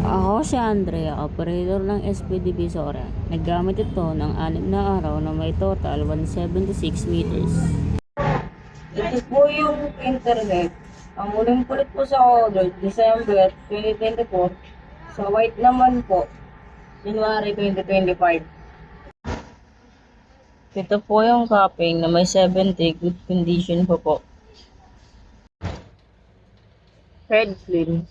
Ako si Andrea, operator ng SPD Visora. Naggamit ito ng 6 na araw na may total 176 meters. Ito po yung internet. Ang muling kulit po sa order, December 2024. Sa white naman po, January 2025. Ito po yung cupping na may 70, good condition po. Head clean.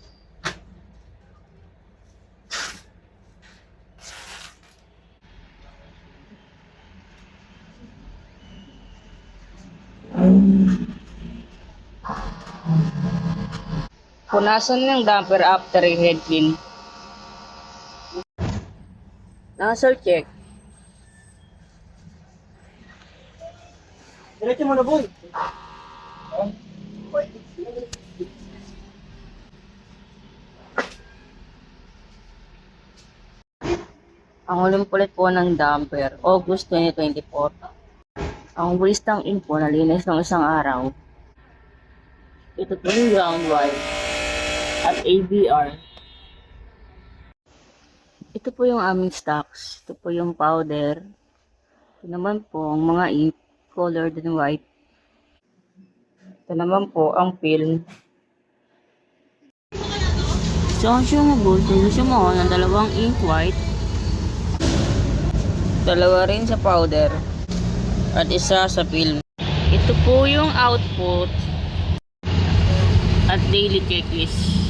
Punasan ng damper after a head clean. Nozzle check. Diretso mo na, boy. Ang huling pulit po ng damper, August 2024. Ang waste ng info nalinis ng isang araw. Ito po yung ground wire at ABR. Ito po yung aming stocks. Ito po yung powder. Ito naman po ang mga ink, colored and white. Ito naman po ang film. Consumable kung gusto mo ng dalawang ink white, Dalawa rin sa powder at isa sa film. ito po yung output at daily checklist.